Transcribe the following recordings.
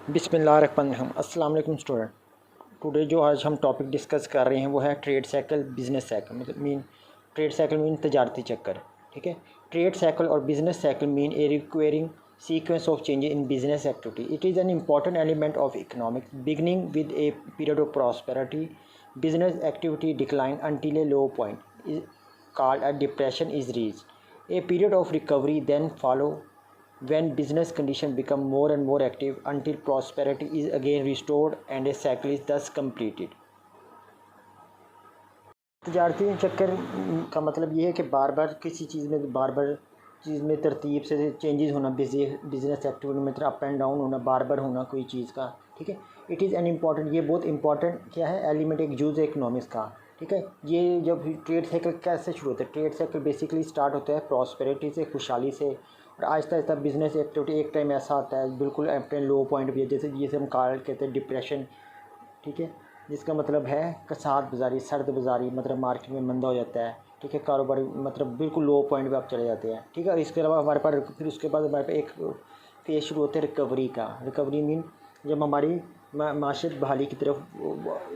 बिस्मिल्लाहिर्रहमानिर्रहीम। अस्सलाम वालेकुम स्टूडेंट। टुडे जो आज हम टॉपिक डिस्कस कर रहे हैं वो है ट्रेड साइकिल, बिजनेस साइकिल। मतलब ट्रेड साइकिल मीन तजारती चक्कर। ठीक है। ट्रेड साइकिल और business cycle mean A requiring sequence of changes in business activity. It is an important element of economics, beginning with a period of prosperity. Business activity decline until a low point is called a depression is reached. A period of recovery then follow when business conditions become more and more active until prosperity is again restored and a cycle is thus completed. तजारती चक्कर का मतलब ये है कि बार बार किसी चीज़ में तरतीब से चेंजेस होना, बिजनेस एक्टिविटी में अप एंड डाउन होना, बार बार होना कोई चीज़ का। ठीक है। इट इज़ एन इम्पॉर्टेंट, ये बहुत इंपॉर्टेंट क्या है, एलिमेंट एक यूज़ है इकनॉमिक्स का। ठीक है। ये जब ट्रेड साइकिल कैसे शुरू होता है, ट्रेड साइकिल बेसिकली स्टार्ट होता है प्रॉस्पेरिटी से, खुशहाली से, और आहिस्ता आहिस्ता बिजनेस एक्टिविटी एक टाइम ऐसा आता है बिल्कुल अपने लो पॉइंट भी, जैसे हम कहते हैं डिप्रेशन। ठीक है। जिसका मतलब है कसाद बाज़ारी, सर्द बाज़ारी, मतलब मार्केट में मंदा हो जाता है। ठीक है। कारोबार मतलब बिल्कुल लो पॉइंट पे आप चले जाते हैं। ठीक है। और इसके अलावा हमारे पास फिर उसके बाद हमारे पास एक फेज शुरू होता है रिकवरी का। रिकवरी मीन जब हमारी माशत बहाली की तरफ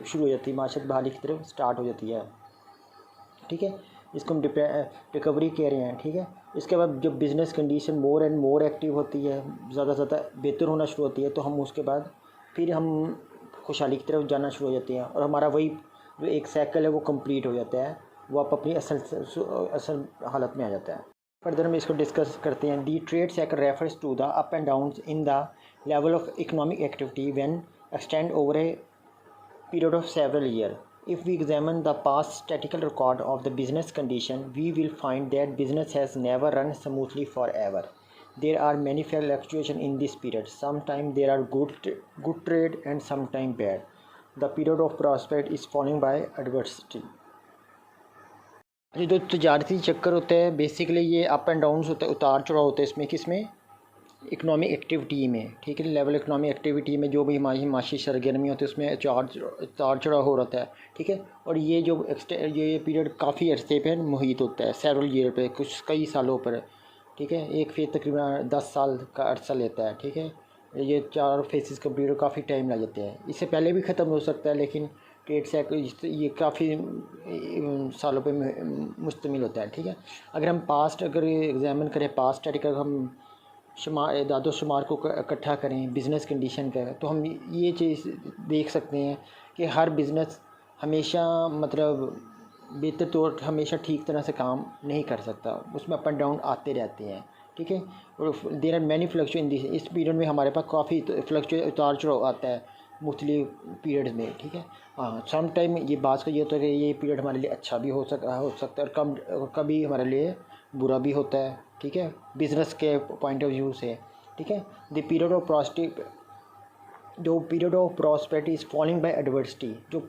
शुरू हो जाती है, माशत बहाली की तरफ स्टार्ट हो जाती है। ठीक है। इसको हम रिकवरी कह रहे हैं। ठीक है। इसके बाद जब business condition more and more active होती है, ज़्यादा से ज़्यादा बेहतर होना शुरू होती है, तो हम उसके बाद फिर हम खुशहाली की तरफ जाना शुरू हो जाते हैं, और हमारा वही जो एक साइकिल है वो कंप्लीट हो जाता है, वो आप अपनी असल हालत में आ जाता है। फर्दर हम इसको डिस्कस करते हैं। The trade cycle refers to the up and down in the level of economic activity when extend over a period of several years. If we examine the past statistical record of the business condition, we will find that business has never run smoothly forever. There are many fluctuations in this period. Sometimes there are good trade and sometimes bad. The period of prosperity is followed by adversity. जो तजारती चक्कर होता है basically ये up and down होता है, उतार चढ़ाव होता है इसमें, किसमें, इकनॉमिक एक्टिविटी में। ठीक है। लेवल इकनॉमिक एक्टिविटी में जो भी हमारी माशी सरगर्मी होती है उसमें उतार चढ़ाव हो रहता है। ठीक है। और ये जो ये पीरियड काफ़ी अरसे पे मुहित होता है, सेवरल ईयर पे, कुछ कई सालों पर। ठीक है। एक फेज तकरीबन 10 साल का अरसा लेता है। ठीक है। ये 4 फेसेस का पीरियड काफ़ी टाइम लग जाते हैं, इससे पहले भी ख़त्म हो सकता है, लेकिन ट्रेड साइकिल ये काफ़ी सालों पे मुश्तमिल होता है। ठीक है। अगर हम पास्ट अगर एग्जामिन करें, पास्ट स्टडी हम दादो शुमार को इकट्ठा करें बिज़नेस कंडीशन का, तो हम ये चीज़ देख सकते हैं कि हर बिज़नेस हमेशा मतलब बेहतर तौर हमेशा ठीक तरह से काम नहीं कर सकता, उसमें अप एंड डाउन आते रहते हैं। ठीक है। और there are many fluctuation in this, इस पीरियड में हमारे पास काफ़ी फ्लक्चुएट उतार चढ़ाव आता है मुख्तलिफ पीरियड्स में। ठीक है। हाँ, सम टाइम ये बात का ये होता है कि ये पीरियड हमारे लिए अच्छा भी हो सकता है, और कभी हमारे लिए बुरा भी होता है। ठीक है। बिज़नेस के पॉइंट ऑफ व्यू से। ठीक है। The period of prosperity is following bye adversity. जो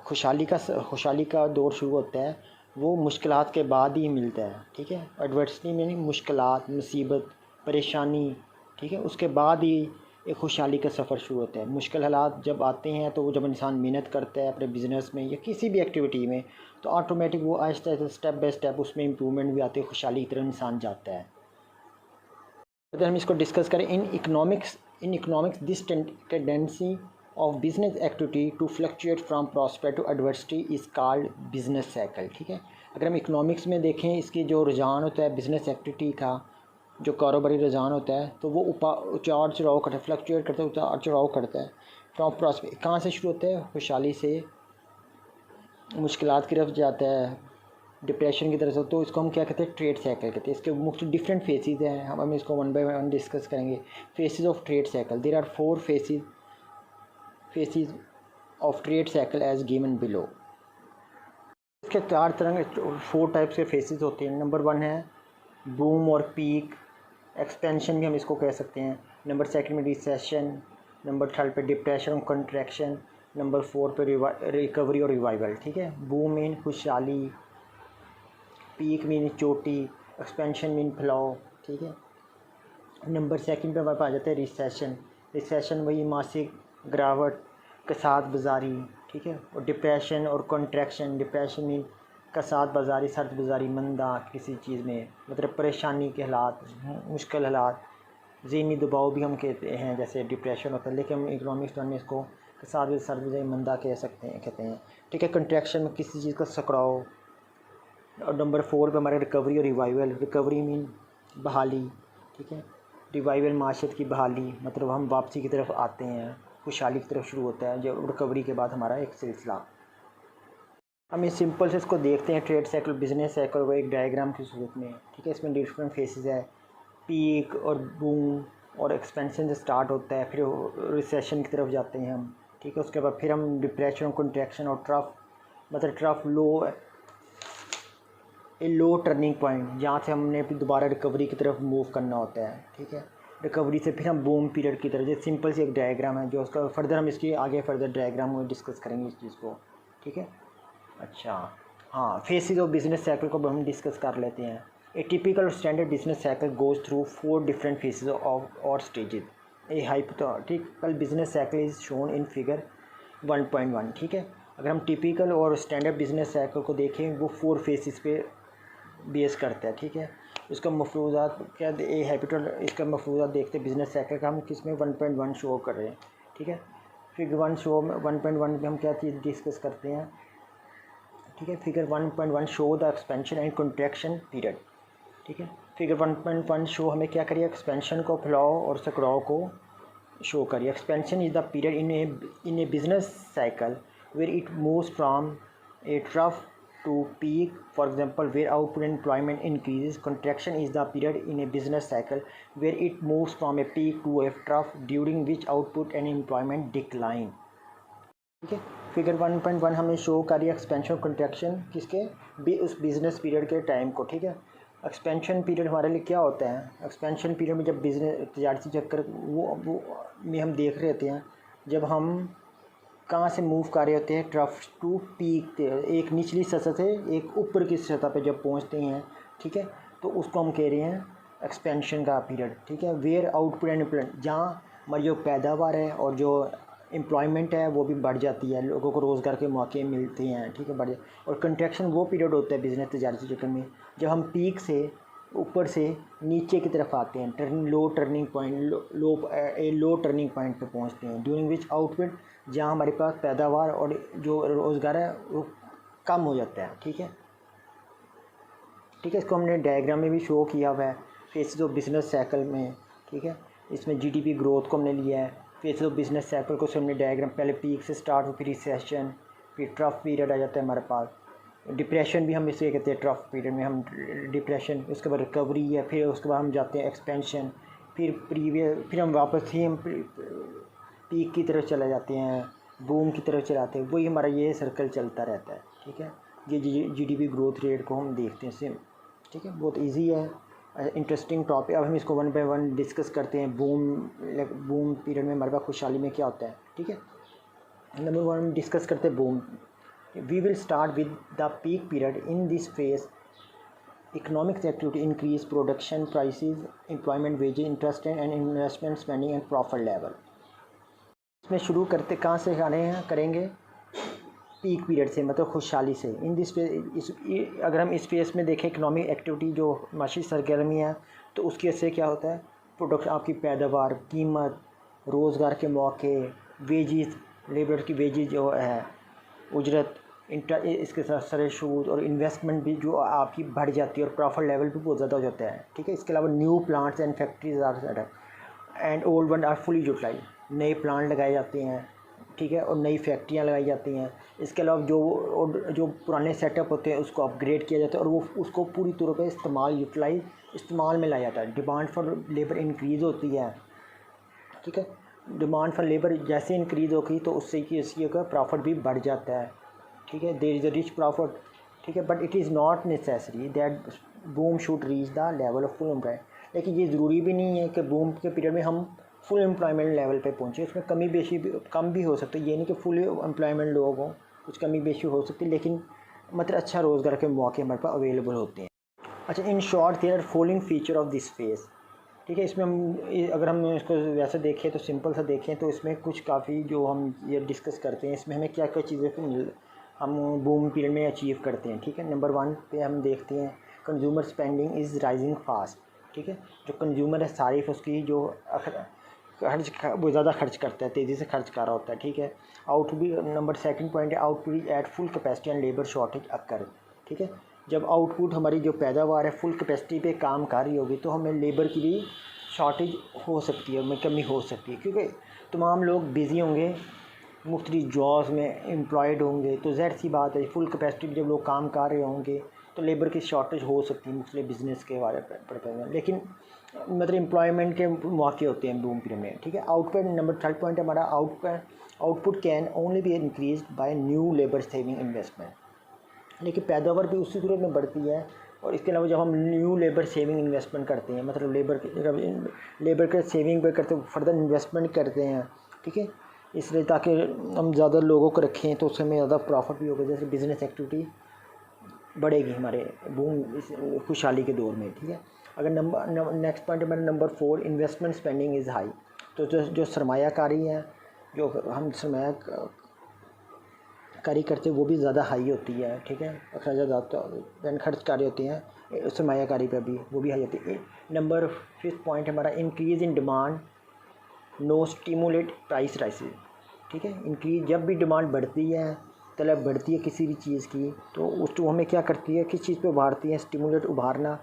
खुशहाली का दौर शुरू होता है वो मुश्किलात के बाद ही मिलता है। ठीक है। एडवर्सिटी में मुश्किलात, मुसीबत, परेशानी। ठीक है। उसके बाद ही एक खुशहाली का सफ़र शुरू होता है। मुश्किल हालात जब आते हैं तो जब इंसान मेहनत करता है अपने बिज़नेस में या किसी भी एक्टिविटी में, तो ऑटोमेटिक वो Aahista Aahista step by step उसमें इम्प्रूवमेंट भी आती है, खुशहाली की तरफ इंसान जाता है। अगर हम इसको डिस्कस करें in economics this tendency of business activity to fluctuate from prosperity to adversity is called business cycle. ठीक है। अगर हम इकोनॉमिक्स में देखें, इसकी जो रुझान होता है बिज़नेस एक्टिविटी का, जो कारोबारी रुझान होता है, तो वो उतार चढ़ाव करता है, फ्लक्चुएट करता है, उतार चढ़ाव करता है। फ्रॉम प्रॉस्पेरिटी कहाँ से शुरू होता है, खुशहाली से मुश्किलात की तरफ जाता है, डिप्रेशन की तरफ से, तो इसको हम क्या कहते हैं, ट्रेड साइकिल कहते हैं। इसके मुख्य डिफरेंट फेसेस हैं, हम इसको वन बाय वन डिस्कस करेंगे। Phases of trade cycle, there are 4 phases of trade cycle as given below. इसके 4 टाइप्स के फेसेस होते हैं। नंबर 1 है बूम और पीक, एक्सपेंशन भी हम इसको कह सकते हैं। नंबर 2 में रिसेशन, नंबर 3 पे डिप्रेशन और कंट्रैक्शन, नंबर 4 पे रिकवरी और रिवाइवल। ठीक है। बूम मीन खुशहाली, पीक मीन चोटी, एक्सपेंशन मीन फैलाव। ठीक है। नंबर 2 पे हमारे पास आ जाता है रिसेशन वही मासिक गिरावट, कसाद बाज़ारी। ठीक है। और डिप्रेशन और डिप्रेशन मीन कसाद बाज़ारी, सर्द बाज़ारी, मंदा किसी चीज़ में, मतलब परेशानी के हालात, मुश्किल हालात। ज़हनी दबाव भी हम कहते हैं, जैसे डिप्रेशन होता है, लेकिन हम इकोनॉमिक्स में इसको सर्द मंदा कह सकते हैं, कहते हैं। ठीक है, कंट्रैक्शन में किसी चीज़ का सिकुड़ाव। और नंबर 4 पे हमारे रिकवरी और रिवाइवल। रिकवरी मीन बहाली, ठीक है। रिवाइवल माशत की बहाली, मतलब हम वापसी की तरफ आते हैं, खुशहाली की तरफ शुरू होता है जब रिकवरी के बाद हमारा एक सिलसिला। हम इस सिंपल से इसको देखते हैं, ट्रेड साइकिल, बिजनेस साइकिल को एक डायग्राम की सूरत में। ठीक है, इसमें डिफरेंट फेसेस है, पीक और बूम और एक्सपेंशन से स्टार्ट होता है, फिर रिसेशन की तरफ जाते हैं हम। ठीक है, उसके बाद फिर हम डिप्रेशन, कंट्रैक्शन और ट्रफ, मतलब ट्रफ लो, ए लो टर्निंग पॉइंट, जहाँ से हमने फिर दोबारा रिकवरी की तरफ मूव करना होता है। ठीक है, रिकवरी से फिर हम बूम पीरियड की तरफ। ये सिंपल सी एक डायग्राम है, जो उसका फर्दर हम इसकी आगे फर्दर डायग्राम में डिस्कस करेंगे इस चीज़ को। ठीक है, अच्छा हाँ, फेसेस ऑफ बिजनेस साइकिल को हम डिस्कस कर लेते हैं। A typical standard business cycle goes through 4 different phases of और stages. A hypothetical business cycle is shown in figure 1.1। ठीक है, अगर हम टिपिकल और स्टैंडर्ड बिजनेस साइकिल को देखें, वो 4 फेसेस पे बेस करता है। ठीक है, इसका मफरूज़ात क्या, ए हैबिटल, इसका मफरूज़ात देखते हैं बिजनेस साइकिल का हम किस में 1.1 शो कर रहे हैं। ठीक है, फिगर 1 शो में 1.1 में हम क्या चीज़ डिस्कस करते हैं। ठीक है, figure 1.1 show the expansion and contraction period. ठीक है, फिगर 1.1 शो हमें क्या करिए, एक्सपेंशन को, फैलाव और सिकुड़ाव को शो करिए। Expansion is the period in a business cycle where it moves from a trough to peak, for example, where output and employment increases. Contraction is the period in a business cycle where it moves from a peak to a trough, during which output and employment decline. ठीक है, figure 1.1 हमें show करिए expansion contraction किसके भी, उस business period के time को। ठीक है, एक्सपेंशन पीरियड हमारे लिए क्या होता है, एक्सपेंशन पीरियड में जब बिजनेस तजारती चक्कर वो में हम देख रहे होते हैं, जब हम कहाँ से मूव कर रहे होते हैं, ट्रफ टू पीक, एक निचली सतह से एक ऊपर की सतह पे जब पहुँचते हैं। ठीक है, तो उसको हम कह रहे हैं एक्सपेंशन का पीरियड। ठीक है, वेयर आउटपुट एंड एम्प्लॉयमेंट, जहाँ हमारी जो पैदावार है और जो एम्प्लॉयमेंट है वो भी बढ़ जाती है, लोगों को रोज़गार के मौके मिलते हैं। ठीक है, बढ़ जाए। और कंट्रैक्शन वो पीरियड होता है बिजनेस तजारती चक्कर में जब हम पीक से ऊपर से नीचे की तरफ आते हैं, लो टर्निंग पॉइंट, लो टर्निंग पॉइंट पे पहुंचते हैं, ड्यूरिंग विच आउटपुट, जहां हमारे पास पैदावार और जो रोज़गार है वो कम हो जाता है। ठीक है, ठीक है, इसको हमने डायग्राम में भी शो किया हुआ है, फेसेस ऑफ बिजनेस साइकिल में। ठीक है, इसमें जीडीपी ग्रोथ को हमने लिया है, फेसेस ऑफ बिजनेस साइकिल को हमने डायग्राम, पहले पीक से स्टार्ट हो, फिर रिसेशन, फिर ट्रफ पीरियड आ जाता है हमारे पास। डिप्रेशन भी हम इसे कहते हैं, ट्रफ पीरियड में हम डिप्रेशन, उसके बाद रिकवरी है, फिर उसके बाद हम जाते हैं एक्सपेंशन, फिर हम वापस ही हम पीक की तरफ चले जाते हैं, बूम की तरफ चलाते हैं, वही हमारा ये सर्कल चलता रहता है। ठीक है, ये जीडीपी ग्रोथ रेट को हम देखते हैं सेम। ठीक है, बहुत इजी है, इंटरेस्टिंग टॉपिक। अब हम इसको 1 बाय 1 डिस्कस करते हैं। बूम पीरियड में हमारे पास खुशहाली में क्या होता है। ठीक है, नंबर 1 डिस्कस करते हैं boom. We will start with the peak period. In this phase, economic activity increase, production, prices, employment, wages, interest and investment spending and profit level. इसमें शुरू करते कहाँ से करेंगे, पीक पीरियड से, मतलब खुशहाली से। इन दिस अगर हम इस फेस में देखें, इकोनॉमिक एक्टिविटी जो माशी सरगर्मी है, तो उसकी वजह से क्या होता है, प्रोडक्ट, आपकी पैदावार, कीमत, रोज़गार के मौके, वेजिस, लेबर की वेजिस जो है, उजरत, इसके साथ सारे शूज़ और इन्वेस्टमेंट भी जो आपकी बढ़ जाती है, और प्रॉफिट लेवल भी बहुत ज़्यादा हो जाता है। ठीक है, इसके अलावा new plants and factories are set up and old one are fully utilize, नए प्लांट लगाए जाते हैं। ठीक है, और नई फैक्ट्रियाँ लगाई जाती हैं। इसके अलावा जो पुराने सेटअप होते हैं उसको अपग्रेड किया जाता है, और वो उसको पूरी तौर पर इस्तेमाल में लाया जाता है। डिमांड फॉर लेबर इंक्रीज़ होती है। ठीक है, डिमांड फॉर लेबर जैसे इंक्रीज़ होगी तो उससे की प्रॉफिट भी बढ़ जाता है। ठीक है, there is a rich profit. ठीक है, but it is not necessary that boom should reach the level of full employment. लेकिन ये ज़रूरी भी नहीं है कि बूम के पीरियड में हम फुल एम्प्लॉयमेंट लेवल पे पहुँचे। उसमें कमी बेशी कम भी हो सकती है, ये नहीं कि फुल एम्प्लॉयमेंट लोग हों, कुछ कमी बेशी हो सकती है, लेकिन मतलब अच्छा रोज़गार के मौके हमारे पास अवेलेबल होते हैं। अच्छा, in short there are following feature of this phase. ठीक है, इसमें हम अगर हम इसको वैसे देखें तो सिंपल सा देखें तो इसमें कुछ काफ़ी जो हम ये डिस्कस करते हैं, इसमें हमें क्या क्या चीज़ें हम बूम पीरियड में अचीव करते हैं। ठीक है, नंबर 1 पे हम देखते हैं consumer spending is rising fast. ठीक है। जो कंज्यूमर है सारिफ उसकी जो खर्च वो ज़्यादा खर्च करता है, तेज़ी से खर्च कर रहा होता है, ठीक है। आउटपुट नंबर सेकंड पॉइंट है output at full capacity and labour shortage occur, ठीक है। जब आउटपुट हमारी जो पैदावार है फुल कैपेसिटी पे काम कर रही होगी तो हमें लेबर की भी शॉर्टेज हो सकती है, में कमी हो सकती है, क्योंकि तमाम लोग बिज़ी होंगे, मुख्तलिफ जॉब्स में एम्प्लॉयड होंगे, तो ज़ाहिर सी बात है फुल कैपेसिटी पे जब लोग काम कर रहे होंगे तो लेबर की शॉर्टेज हो सकती है मुख्तलिफ बिज़नेस के बारे में, लेकिन मतलब एम्प्लॉयमेंट के मौके होते हैं बूम पीरियड में, ठीक है। आउटपुट नंबर थर्ड पॉइंट हमारा output can only be increase by new labour saving investment, लेकिन पैदावार भी उसी सूरत में बढ़ती है। और इसके अलावा जब हम न्यू लेबर सेविंग इन्वेस्टमेंट करते हैं, मतलब लेबर के सेविंग पे करते फर्दर इन्वेस्टमेंट करते हैं, ठीक है, इसलिए ताकि हम ज़्यादा लोगों को रखें तो उसमें ज़्यादा प्रॉफिट भी होगा, जैसे बिज़नेस एक्टिविटी बढ़ेगी हमारे बूम इस खुशहाली के दौर में, ठीक है। अगर नेक्स्ट पॉइंट हमारा number 4 investment spending is high, तो जो सरमायाकारी है, जो हम सरमायाकारी करते हैं वो भी ज़्यादा हाई होती है, ठीक है। अखराज खर्च कार्य होते हैं सरमायाकारी पर भी, वो भी हाई होती है। नंबर 5 पॉइंट हमारा increase in demand no stimulate price rises, ठीक है। इंक्रीज जब भी डिमांड बढ़ती है, तलब बढ़ती है किसी भी चीज़ की, तो उसको हमें क्या करती है, किस चीज़ पे उभारती है, स्टिमुलेट उभारना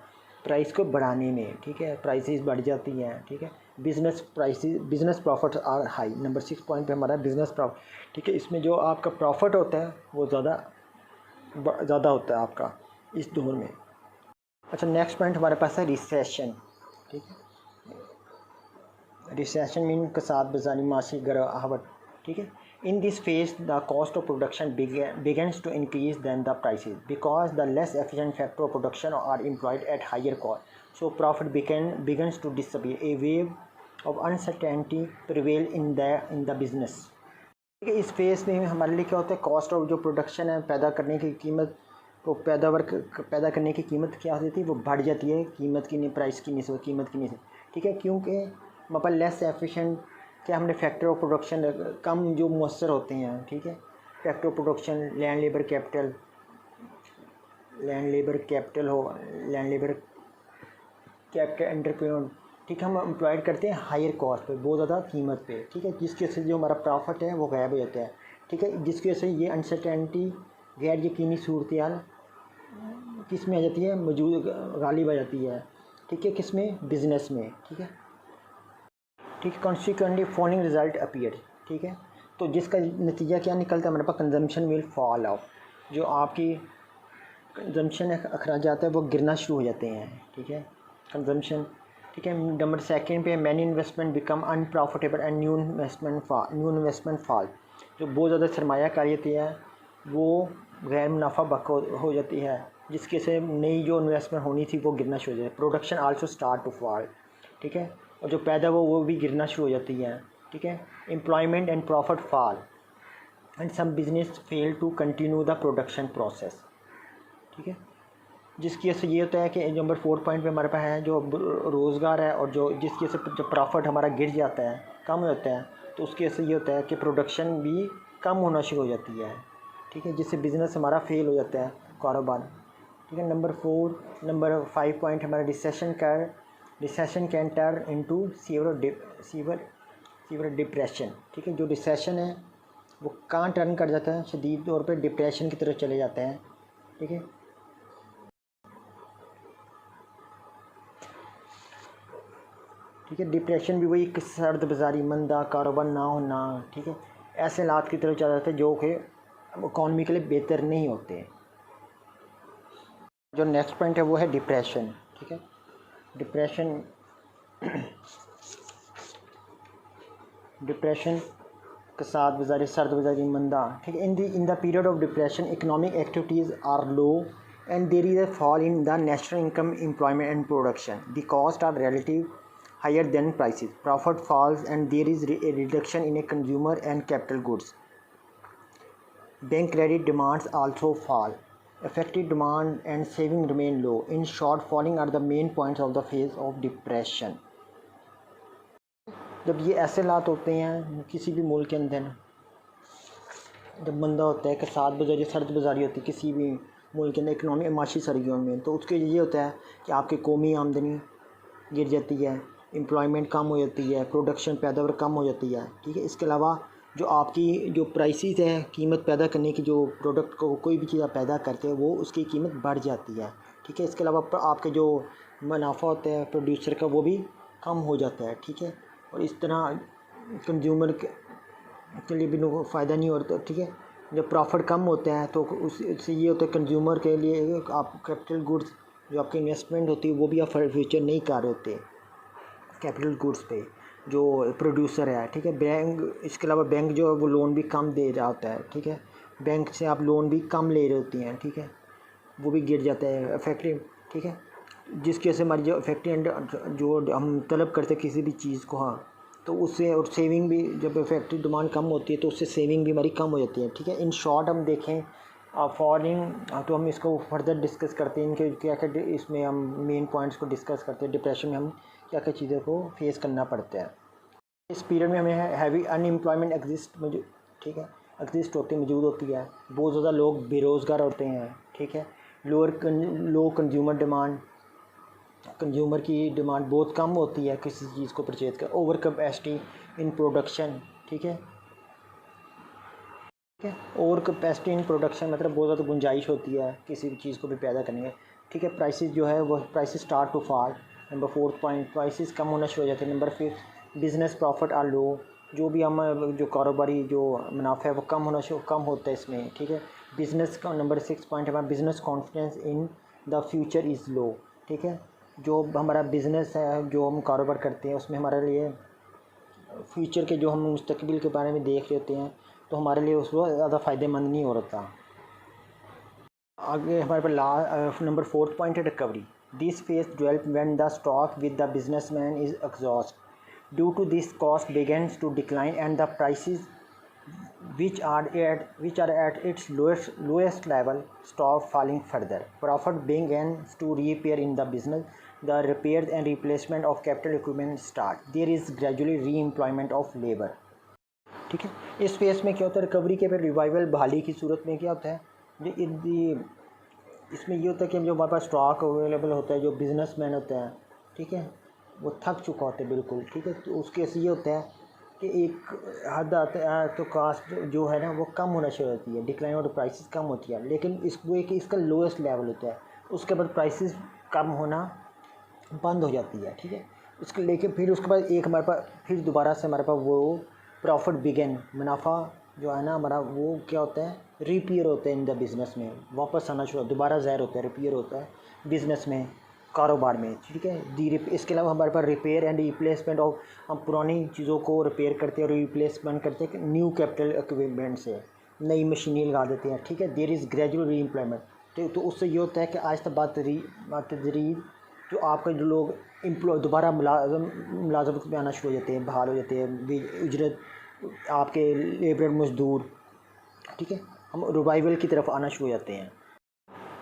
प्राइस को बढ़ाने में, ठीक है, प्राइसेस बढ़ जाती हैं, ठीक है। Business profit are high, number 6 point पे हमारा बिज़नेस प्रॉफिट, ठीक है। इसमें जो आपका प्रॉफिट होता है वो ज़्यादा होता है आपका इस दौर में। अच्छा, नेक्स्ट पॉइंट हमारे पास है रिसेशन, ठीक है। रिसेशन मीन कसाद बाज़ारी माशी गिरावट, ठीक है। In this phase, the cost of production begins to increase than the prices because the less efficient factor of production are employed at higher cost. So profit begins to disappear. A wave of uncertainty prevail in the business. ठीक है, इस phase में हमारे लिए क्या होता है, cost of जो प्रोडक्शन है पैदा करने की कीमत, तो पैदा करने की कीमत क्या होती है, वो बढ़ जाती है कीमत की प्राइस की नहीं, कीमत की नहीं, ठीक है। क्योंकि हमारे पास लेस एफिशिएंट क्या हमने फैक्टर ऑफ प्रोडक्शन कम जो मुअस्सर होते हैं, ठीक है। Factor of production land labour capital entrepreneur, ठीक है, हम एम्प्लॉयड करते हैं हायर कॉस्ट पे, बहुत ज़्यादा कीमत पे, ठीक है, जिसकी वजह से जो हमारा प्रॉफिट है वो गायब हो जाता है, ठीक है। जिसकी वजह से ये अनसर्टेनिटी गैर यकीनी सूरत हाल किस में आ जाती है, मौजूद गालिब आ जाती है, ठीक है, किस में, बिज़नेस में, ठीक है, ठीक है। कॉन्सिक्वेंटली फॉलोइंग रिजल्ट अपीयर, ठीक है। तो जिसका नतीजा क्या निकलता है हमारे पास, कंजम्पशन विल फॉल ऑफ, जो आपकी कंजम्पशन अखराजात है वो गिरना शुरू हो जाते हैं, ठीक है, कंजम्पशन, ठीक है। नंबर सेकंड पे many investment become unprofitable and new investment fall, जो बहुत ज़्यादा सरमायाकारी होती है वो गैर मुनाफा बक हो जाती है, जिसके से नई जो इन्वेस्टमेंट होनी थी वो गिरना शुरू हो जाती है। Production also start to fall, ठीक है, और जो पैदा वो भी गिरना शुरू हो जाती है, ठीक है। Employment and profit fall and some business fail to continue the production process, ठीक है। जिसकी वजह से ये होता है कि नंबर 4 पॉइंट पे हमारे पास है जो रोज़गार है, और जो जिसकी वजह से जब प्रॉफिट हमारा गिर जाता है, कम हो जाता है, तो उसकी वजह से ये होता है कि प्रोडक्शन भी कम होना शुरू हो जाती है, ठीक है, जिससे बिज़नेस हमारा फेल हो जाता है, कारोबार, ठीक है। नंबर 5 पॉइंट हमारा recession can turn into severe depression, ठीक है। जो रिसेशन है वो कहाँ टर्न कर जाता है, शदीद तौर पे डिप्रेशन की तरफ चले जाते हैं, ठीक है। ठीक है, डिप्रेशन भी वही सर्द बाज़ारी, मंदा कारोबार ना होना, ठीक है, ऐसे हालात की तरफ चला जाता है जो कि इकॉनमी के लिए बेहतर नहीं होते। जो नेक्स्ट पॉइंट है वो है डिप्रेशन, ठीक है। डिप्रेशन कसाद बाज़ारी, सर्द बाज़ारी, मंदा, ठीक है। In the period of depression economic activities are low and there is a fall in the national income, employment and production. The costs are relative higher than prices. Profit falls and there is a reduction in a consumer and capital goods. Bank credit demands also fall. Effective demand and saving remain low. In short, falling are the main points of the phase of depression. जब ये ऐसे हालात होते हैं किसी भी मुल्क के अंदर, जब मंदा होता है, कसाद बाज़ारी, सर्द बाज़ारी होती है किसी भी मुल्क के अंदर इकनॉमी माशी सरगर्मियों में, तो उसके ये होता है कि आपकी कौमी आमदनी गिर जाती है, एम्प्लॉयमेंट कम हो जाती है, प्रोडक्शन पैदावार कम हो जाती है, ठीक है। इसके अलावा जो आपकी जो प्राइसेस है, कीमत पैदा करने की, जो प्रोडक्ट को कोई भी चीज़ आप पैदा करते हैं वो उसकी कीमत बढ़ जाती है, ठीक है। इसके अलावा आपके जो मुनाफा होता है प्रोड्यूसर का वो भी कम हो जाता है, ठीक है। और इस तरह कंज्यूमर के लिए भी फ़ायदा नहीं होता, ठीक है। जब प्रॉफिट कम होता है तो उससे ये होता है कंज्यूमर के लिए आप कैपिटल गुड्स जो आपकी इन्वेस्टमेंट होती है वो भी आप फ्यूचर नहीं कर रहे होते कैपिटल गुड्स पे जो प्रोड्यूसर है, ठीक है। बैंक, इसके अलावा बैंक जो है वो लोन भी कम दे रहा होता है, ठीक है। बैंक से आप लोन भी कम ले रहे होती हैं, ठीक है, वो भी गिर जाता है इफेक्टिव, ठीक है। जिसकी वजह से हमारी जो इफेक्टिव जो हम तलब करते हैं किसी भी चीज़ को, हाँ, तो उससे और सेविंग भी, जब इफेक्टिव डिमांड कम होती है तो उससे सेविंग भी हमारी कम हो जाती है, ठीक है। इन शॉर्ट हम देखें फॉरेन, तो हम इसको फर्दर डिस्कस करते हैं, इनके क्या क्या इसमें हम मेन पॉइंट्स को डिस्कस करते हैं। डिप्रेशन में हम क्या क्या चीज़ों को फेस करना पड़ता है। इस पीरियड में हमें हैवी अनएम्प्लॉयमेंट ठीक है, एग्जिस्ट होती मौजूद होती है। बहुत ज़्यादा लोग बेरोज़गार होते हैं, ठीक है। लो कंज्यूमर की डिमांड बहुत कम होती है किसी चीज़ को परचेज कर। ओवर कैपेसिटी इन प्रोडक्शन, ठीक है, ओवर कैपेसिटी इन प्रोडक्शन मतलब बहुत ज़्यादा गुंजाइश होती है किसी भी चीज़ को भी पैदा करने में, ठीक है। प्राइसेस जो है वो prices start to fall. Number 4 point, prices कम होना शुरू हो जाते हैं। Number 5 business profit are low, जो भी हम जो कारोबारी जो मुनाफा है वो कम होता है इसमें, ठीक है। बिज़नेस का नंबर 6 पॉइंट हमारा business confidence in the future is low, ठीक है। जो हमारा बिज़नेस है, जो हम कारोबार करते हैं उसमें हमारे लिए फ्यूचर के जो हम मुस्तकबिल के बारे में देख रहे होते हैं तो हमारे लिए उसको ज़्यादा फ़ायदेमंद नहीं हो रहा। आगे हमारे पास नंबर 4 पॉइंट है recovery. This phase develop when the stock with the businessman is exhaust due to this cost begins to decline and the prices which are at its lowest level stop falling further. Profit begins to reappear in the business. The repairs and replacement of capital equipment start. There is gradually re-employment of labor. ठीक है। इस face में क्या होता है, recovery के फिर revival बहाली की सूरत में क्या होता है, इसमें ये होता है कि जो हमारे पास स्टॉक अवेलेबल होता है, जो बिजनेसमैन होता है, ठीक है, वो थक चुका होता है बिल्कुल, ठीक है। तो उसके से ये होता है कि एक हद आता है तो कास्ट जो है ना वो कम होना शुरू होती है, डिक्लाइन और प्राइसेस कम होती है, लेकिन वो एक इसका लोएस्ट लेवल होता है। उसके बाद प्राइसेस कम होना बंद हो जाती है, ठीक है। उसके लेके फिर उसके बाद एक हमारे पास फिर दोबारा से हमारे पास वो प्रॉफिट बिगेन, मुनाफा जो है ना हमारा वो क्या होता है, रिपेयर होता है इन द बिज़नेस में, वापस आना शुरू दोबारा ज़ाहिर होता है, रिपेयर होता है बिज़नेस में, कारोबार में, ठीक है। इसके अलावा हमारे पास रिपेयर एंड रिप्लेसमेंट ऑफ, हम पुरानी चीज़ों को रिपेयर करते हैं और रिप्लेसमेंट करते हैं न्यू कैपिटल इक्विपमेंट से, नई मशीनें लगा देते हैं, ठीक है। देयर इज़ ग्रेजुअल री एम्प्लॉयमेंट, तो उससे ये होता है कि आज तक तदरीज जो आपका जो लोग एम्प्लॉय दोबारा मुलाजमत में आना शुरू हो जाते हैं, बहाल हो जाते हैं, उजरत आपके लेबर मजदूर, ठीक है, हम रिवाइवल की तरफ आना शुरू हो जाते हैं।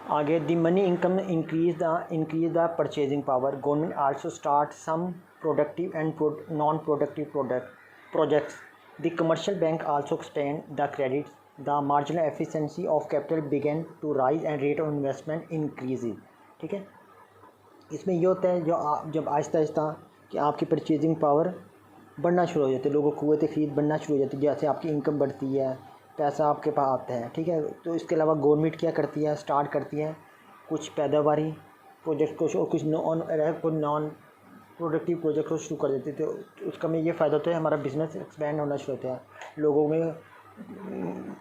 आगे the money income increase the purchasing power. Government also start some productive and non productive projects. The commercial bank also extend the credits. The marginal efficiency of capital begin to rise and rate of investment increases, ठीक है। इसमें ये होता है जब आहिस्ता आहिस्ता कि आपकी purchasing power बढ़ना शुरू हो जाती है, लोगों को क़ुव्वत ख़रीद बढ़ना शुरू हो जाती है, जैसे आपकी इनकम बढ़ती है, पैसा आपके पास आता है, ठीक है। तो इसके अलावा गवर्नमेंट क्या करती है, स्टार्ट करती है कुछ पैदावारी प्रोजेक्ट को और कुछ नॉन प्रोडक्टिव प्रोजेक्ट को शुरू कर देती है। तो उसका में ये फ़ायदा होता है, हमारा बिज़नेस एक्सपेंड होना शुरू होता है, लोगों में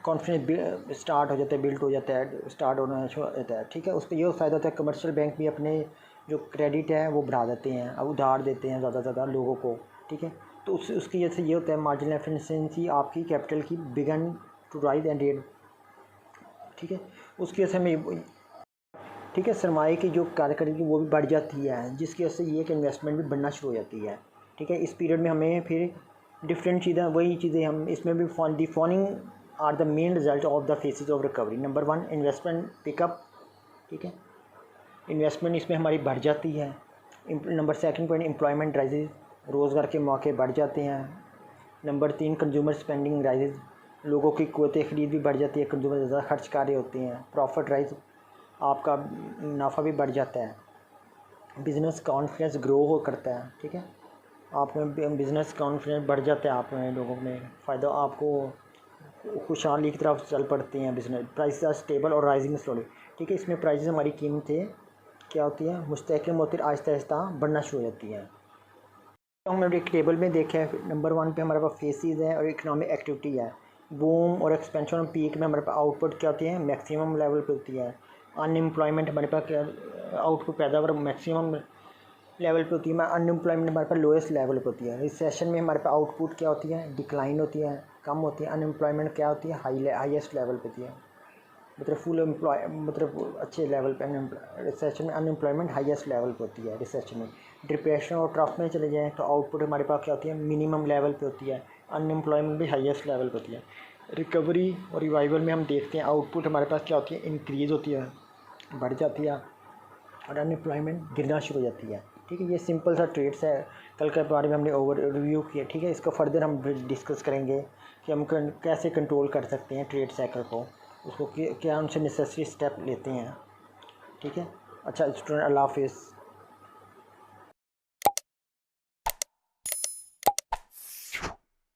कॉन्फिडेंस स्टार्ट हो जाता है, बिल्ड हो जाता है, स्टार्ट होना शुरू होता है, ठीक है। उस पर यह फ़ायदा होता है, कमर्शियल बैंक भी अपने जो क्रेडिट है वो बढ़ा देते हैं, अब उधार देते हैं ज़्यादा से ज़्यादा लोगों को, ठीक है। तो उसकी वजह से ये होता है मार्जिनल एफिशिएंसी आपकी कैपिटल की begin to rise and rate, ठीक है। उसकी वजह से हमें, ठीक है, सरमाए की जो कार्यकर्ता वो भी बढ़ जाती है, जिसकी वजह से ये कि इन्वेस्टमेंट भी बढ़ना शुरू हो जाती है, ठीक है। इस पीरियड में हमें फिर डिफरेंट चीज़ें, वही चीज़ें हम इसमें भी the following are the main result of the phases of recovery. Number 1 investment pick up, ठीक है, इन्वेस्टमेंट इसमें हमारी बढ़ जाती है। नंबर 2 पॉइंट एम्प्लॉयमेंट राइजेज, रोज़गार के मौके बढ़ जाते हैं। नंबर 3 कंज्यूमर स्पेंडिंग राइजेज, लोगों की क़ुव्वत ख़रीद भी बढ़ जाती है, कंज्यूमर ज़्यादा खर्च कर रहे होते हैं। प्रॉफिट राइज, आपका मुनाफा भी बढ़ जाता है। बिज़नेस कॉन्फिडेंस ग्रो हो करता है, ठीक है। आप में बिज़नेस कॉन्फिडेंस बढ़ जाता है, आप में लोगों में फ़ायदा, आपको खुशहाली की तरफ चल पड़ते हैं। बिज़नेस प्राइस आर स्टेबल और राइजिंग स्लोली, ठीक है। इसमें प्राइसेस हमारी कीमतें क्या होती हैं, मुस्तहकम होती है, आहिस्ता आहिस्ता बढ़ना शुरू हो जाती हैं। तो हमने एक टेबल में देखा है, नंबर 1 पे हमारे पास फेसेस है और इकोनॉमिक एक्टिविटी है। बूम और एक्सपेंशन और पीक में हमारे पास आउटपुट क्या होती है, मैक्सिमम लेवल पे होती है। अनएम्प्लॉयमेंट हमारे पास क्या, आउटपुट पैदावार मैक्सिमम लेवल पे होती है। अनएम्प्लॉयमेंट हमारे पास लोएस्ट लेवल पे होती है। रिसेशन में हमारे पास आउटपुट क्या होती है, डिक्लाइन होती है, कम होती है। अनएम्प्लॉयमेंट क्या होती है, हाईएस्ट लेवल पे होती है, मतलब फुल एम्प्लॉय, मतलब अच्छे लेवल पे। रिसेशन में अनएम्प्लॉयमेंट हाईएस्ट लेवल पे होती है रिसेशन में। डिप्रेशन और ट्रफ में चले जाएँ तो आउटपुट हमारे पास क्या होती है, मिनिमम लेवल पे होती है। अनएम्प्लॉयमेंट भी हाईएस्ट लेवल पे होती है। रिकवरी और रिवाइवल में हम देखते हैं आउटपुट हमारे पास क्या होती है, इंक्रीज़ होती है, बढ़ जाती है, और अनएम्प्लॉयमेंट गिरना शुरू हो जाती है, ठीक है। ये सिंपल सा ट्रेड्स है, कल के बारे में हमने ओवर रिव्यू किया, ठीक है। इसको फर्दर हम डिस्कस करेंगे कि हम कैसे कंट्रोल कर सकते हैं ट्रेड साइकिल को, उसको क्या उनसे नेसेसरी स्टेप लेते हैं, ठीक है। अच्छा स्टूडेंट, अल्लाह हाफिज़।